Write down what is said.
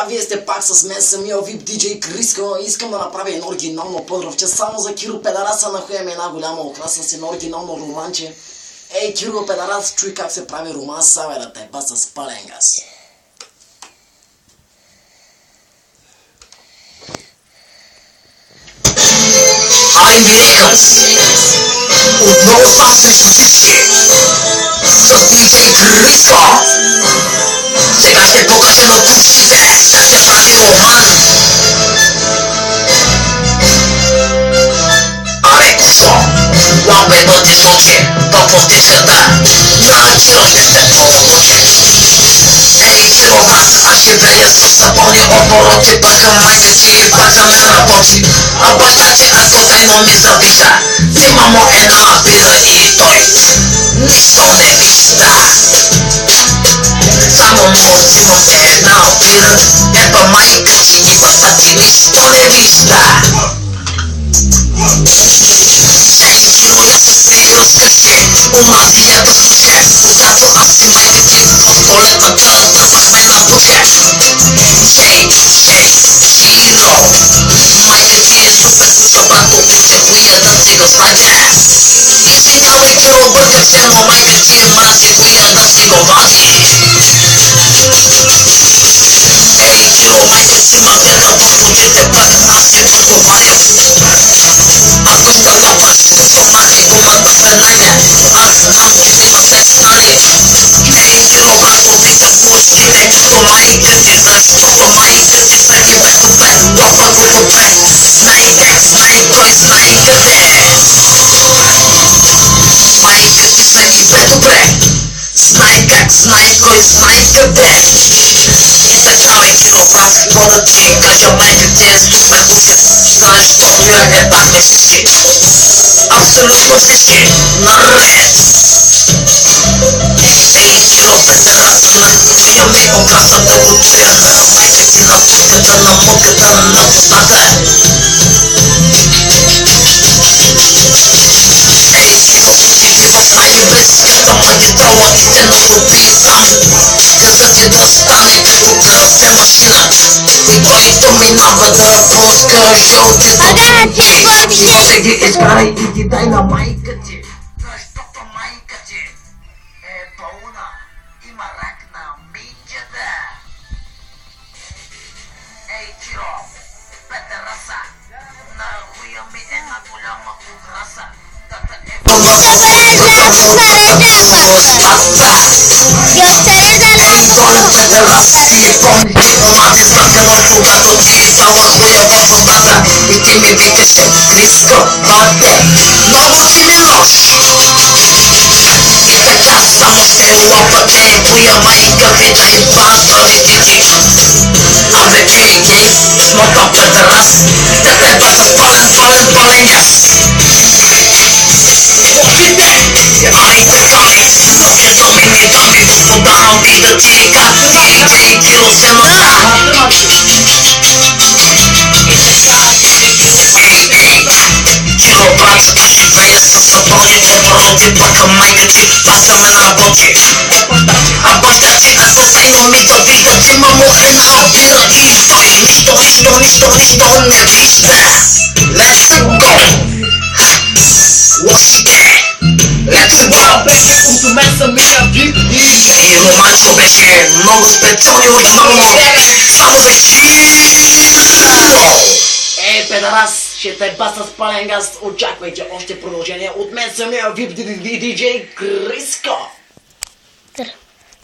Вие сте пак с мен, самия VIP DJ Криско. Искам да направя едно оригинално поздравче само за Киро Педараса, на хуем една голяма украса с едно оригинално романче. Ей, Киро Педарас, чуй как се прави роман, саве да те ба с пълен газ. Ай, Мирикъс! Отново сам срещу всички! С DJ Криско! Сега ще покажа на турците как се прави роман! Аре, кусо! Лампето ти сочи до постичката на Киро ще сте по-замучи! Ей, Киро брат, аз живея с сапони обороти, пъка майка ти и бака ме работи. А баща ти ако тайно ми завижда, взима му една бира и той нищо не вижда. Само му взимам една бира, еба майка ти и баща ти нищо не вижда. Ей, Киро, я се прия вкъщи, унази лято случай, когато аз и майка ти от коледната тръгнахме на буче. Хей, Киро, майка ти е супер куча, брат, обича хуята си да сваня. Извинявай, Киро, бърках се, но майка ти мрази хуята си го вади. Ей, Киро, майка ти ма гледа в очите, пък аз ти отговарям. Ако искам да плачеш, помахай гумата веднага. Аз знам, че има секс, нали? Ей, Киро, брат, обичам мушките като майка ти, защото майка ти седи бе добре, топа го добре. Знай как, знай кой, знай къде. Майка ти седи бе добре. Знай как, знай кой, знай къде. Изтъчавай, Киро, брат, какво да ти кажа, майка ти е супер куче, защото я ебахме всички. Абсолютно всички, наред. Ей, Киро, Педараса, на хуя ми окраса да го чуят майка ти на пуската, на муката, на устата. Ей, Киро, иди в най-близката магистрала и се натопи там. Газът ти да стане като карате машина и който минава да пуска жълтите тръби. И после ги изкарай и ги дай на майка ти, защото майка ти е болна, има рак на минджата. Ей, Киро, Педараса, на хуя ми една голяма украса. Онази сърдено, когато ти дала хуя във водата и ти ми викаше, Криско, бате, много си ми лош. И така само се лопате, твоя майка ви да и патроните ти. Абе, чуй, гей, смотан Педарас, да те бата пълен газ. Айде дами, гentlemani, дами, господа, амбида чика, DJ Киро се мъка. Киро, брат, аз живея с сапони обороти, пъка майка ти бака ме работи. А баща ти ако тайно ми завижда, взима му една бира и той нищо не вижда. Let's go! Лошите! Let's go! Беше от мен самия VIP DJ. И романчето беше много специално и оригинално, само за Киро! Ей, Педарас, ще те ба с пълен газ. Очаквайте още продължение от мен самия VIP DJ Криско.